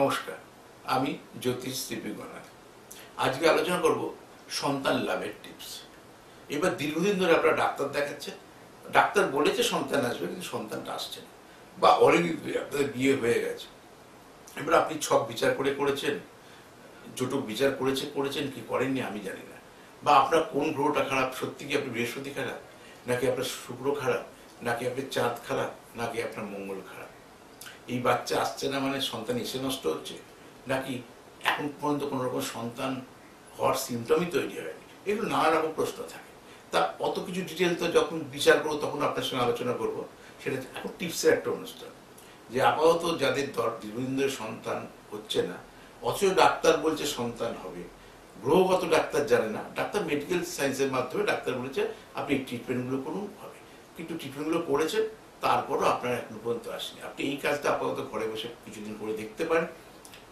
নমস্কার, আমি জ্যোতিষ সিপি গণার। আজকে আলোচনা করব সন্তান লাভের টিপস। এবার দীর্ঘদিন ধরে আপনারা ডাক্তার দেখাচ্ছেন, ডাক্তার বলেছে সন্তান আসবে কিন্তু সন্তানটা আসছে না, বা অলরেডি আপনাদের বিয়ে হয়ে গেছে। এবার আপনি ছক বিচার করেছেন, জটক বিচার করেছেন কি করেননি আমি জানি না, বা আপনার কোন গ্রহটা খারাপ, সত্যি কি আপনি বৃহস্পতি খারাপ, নাকি আপনার শুক্র খারাপ, নাকি আপনার চাঁদ খারাপ, নাকি আপনার মঙ্গল খারাপ। এই বাচ্চা আসছে না মানে সন্তান এসে নষ্ট হচ্ছে, নাকি এখন পর্যন্ত কোনো রকম সন্তান হওয়ার সিমটমই তৈরি হয়নি। এগুলো নানা রকম প্রশ্ন থাকে। তা অত কিছু ডিটেল তো যখন বিচার করবো তখন আপনার সঙ্গে আলোচনা করবো। সেটা এখন টিপসের একটা অনুষ্ঠান, যে আপাতত যাদের দীর্ঘদিন ধরে সন্তান হচ্ছে না, অথচ ডাক্তার বলছে সন্তান হবে, গ্রহগত ডাক্তার জানে না, ডাক্তার মেডিকেল সায়েন্সের মাধ্যমে ডাক্তার বলেছে আপনি এই ট্রিটমেন্টগুলো করুন, হবে। কিন্তু ট্রিটমেন্টগুলো করেছেন, তারপরও আপনার এখন পর্যন্ত আসেনি। আপনি এই কাজটা আপাতত ঘরে বসে কিছুদিন করে দেখতে পারেন।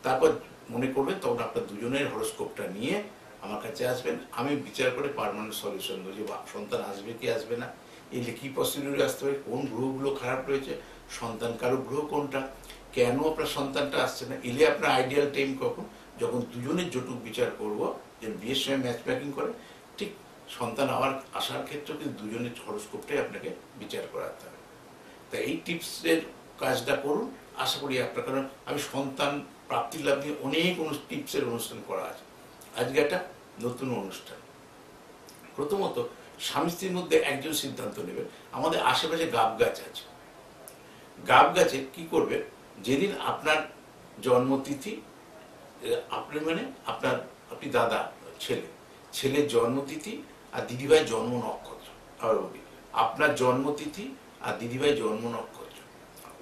তারপর মনে করবেন, তখন আপনার দুজনের হরোস্কোপটা নিয়ে আমার কাছে আসবেন, আমি বিচার করে পার্মানেন্ট সলিউশন দেবো, যে সন্তান আসবে কি আসবে না, এলে কি পসিবিলিটি আসতে পারে, কোন গ্রহগুলো খারাপ রয়েছে, সন্তান কারো গ্রহ কোনটা, কেন আপনার সন্তানটা আসছে না, এলে আপনার আইডিয়াল টাইম কখন, যখন দুজনের জটুক বিচার করবো, যে বিয়ের সময় ম্যাচ প্যাকিং করে, ঠিক সন্তান আসার ক্ষেত্রে কিন্তু দুজনের হরোস্কোপটাই আপনাকে বিচার করাতে হবে। তাই এই টিপসের কাজটা করুন, আশা করি আপনার, কারণ আমি সন্তান প্রাপ্তির লাভ নিয়ে অনেক টিপসের অনুষ্ঠান করা আছে। আজকে একটা নতুন অনুষ্ঠান। প্রথমত, স্বামী স্ত্রীর মধ্যে একজন সিদ্ধান্ত নেবেন, আমাদের আশেপাশে গাব গাছ আছে, গাব গাছে কি করবে, যেদিন আপনার জন্মতিথি, আপনি দাদা ছেলের জন্মতিথি আর দিদিভাই জন্ম নক্ষত্র, আবার বলি আপনার জন্মতিথি আর দিদিভাই জন্ম নক্ষত্র,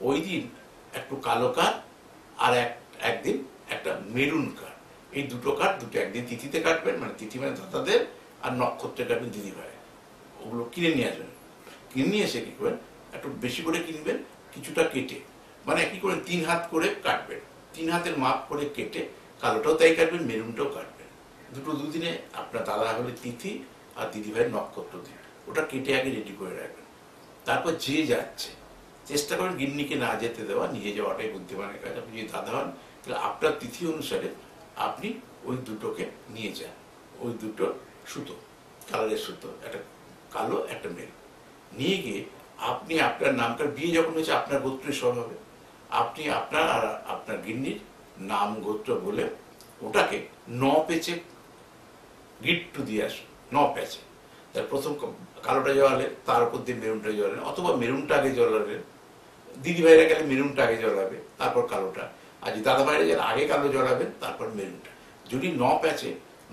ওই দিন একটু কালো কাঠ আর একদিন একটা মেরুন কাঠ, এই দুটো কাঠ একদিন তিথিতে কাটবেন, মানে তিথি মানে দাদাদের, আর নক্ষত্রে কাটবেন দিদিভাই। ওগুলো কিনে নিয়ে আসবেন, কিনে নিয়ে এসে কি করবেন, একটু বেশি করে কিনবেন, কিছুটা কেটে, মানে কি করে 3 হাত করে কাটবেন, 3 হাতের মাপ করে কেটে, কালোটাও তাই কাটবেন, মেরুনটাও কাটবেন। দুদিনে আপনার দাদা হলে তিথি আর দিদিভাইয়ের নক্ষত্র দিন, ওটা কেটে আগে রেডি করে রাখবেন। তারপর যে যাচ্ছে, চেষ্টা করেন গিন্নিকে না যেতে দেওয়া, নিজে যাওয়াটাই বুদ্ধিমানের কাজ। আপনি যদি দাদা হন, তাহলে আপনার তিথি অনুসারে আপনি ওই দুটোকে নিয়ে যান, ওই দুটো সুতো, কালারের সুতো, একটা কালো একটা মেরু, নিয়ে গিয়ে আপনি আপনার নামটার, বিয়ে যখন হয়েছে আপনার গোত্রই সব হবে, আপনি আপনার আর আপনার গিন্নির নাম গোত্র বলে ওটাকে 9 পেঁচে গিট্টু দিয়ে আসুন, 9 প্যাচে। তার প্রথম কালোটা জ্বলালেন, তার উপর দিয়ে মেরুনটা জ্বলালেন, অথবা মেরুনটা আগে জ্বলালেন, দিদি ভাইরা গেলে মেরুনটা আগে জ্বলাবে, তারপর কালোটা, আর যদি দাদা ভাইরা গেলে আগে কালো জ্বলাবেন, তারপর মেরুনটা। যদি 9 প্যাচে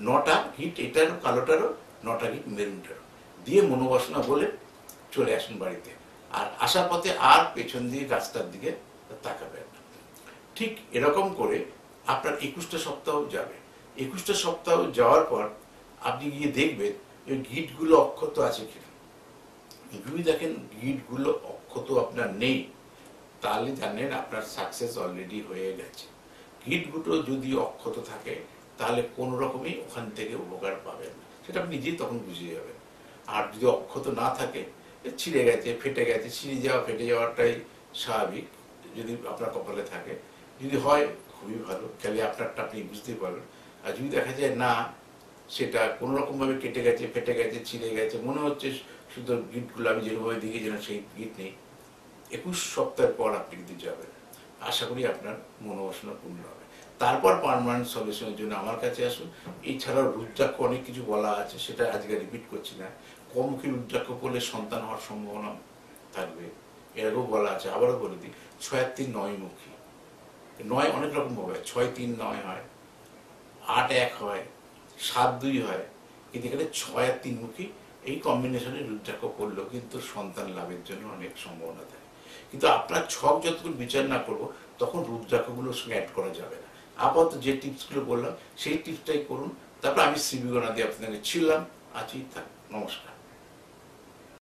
9টা গিট এটারও, কালোটারও, 9টা গিট মেরুনটারও দিয়ে মনোবাসনা বলে চলে আসুন বাড়িতে। আর আসার পথে আর পেছন দিয়ে রাস্তার দিকে তাকাবেন না। ঠিক এরকম করে আপনার 21টা সপ্তাহ যাবে। 21টা সপ্তাহ যাওয়ার পর আপনি গিয়ে দেখবেন যে গিটগুলো অক্ষত আছে কিনা। যদি দেখেন গিটগুলো অক্ষত আপনার নেই, তাহলে জানেন আপনার সাকসেস অলরেডি হয়ে গেছে। গিটগুলো যদি অক্ষত থাকে, তাহলে কোনো রকমই ওখান থেকে উপকার পাবেন না, সেটা আপনি নিজেই তখন বুঝে যাবেন। আর যদি অক্ষত না থাকে, ছিঁড়ে গেছে, ফেটে গেছে, ছিঁড়ে যাওয়া ফেটে যাওয়াটাই স্বাভাবিক যদি আপনার কপালে থাকে। যদি হয় খুবই ভালো, তাহলে আপনারটা আপনি বুঝতেই পারবেন। আর যদি দেখা যায় না, সেটা কোনো রকমভাবে কেটে গেছে, ফেটে গেছে, ছিঁড়ে গেছে, মনে হচ্ছে শুধু গিটগুলো আমি যেভাবে দিকে যেন সেই গিট নেই, 21 সপ্তাহের পর আপনি কিন্তু যাবেন। আশা করি আপনার মনোবাসনা পূর্ণ হবে। তারপর পার্মানেন্ট সলিউশনের জন্য আমার কাছে আসুন। এছাড়াও রুদ্রাক্ষ অনেক কিছু বলা আছে, সেটা আজকে রিপিট করছি না। কমুখী রুদ্রাক্ষ করলে সন্তান হওয়ার সম্ভাবনা থাকবে, এরকম বলা আছে। আবারও বলে দিই, 6 আর 3 9 মুখী, 9 অনেক রকম হবে, 6 3 9 হয়, 8 1 হয়, 7 2 হয়, কিন্তু এখানে 6 আর 3 মুখী এই কম্বিনেশনে রুদ্রাক্ষ করলেও কিন্তু সন্তান লাভের জন্য অনেক সম্ভাবনা থাকে। কিন্তু আপনার ছক যতক্ষণ বিচার না করবো, তখন রুদ্রাক্ষগুলোর সঙ্গে অ্যাড করা যাবে না। আপাতত যে টিপসগুলো বললাম সেই টিপসটাই করুন। তারপর আমি সিবি গণা দিয়ে আপনাদের ছিলাম, আছি, থাক। নমস্কার।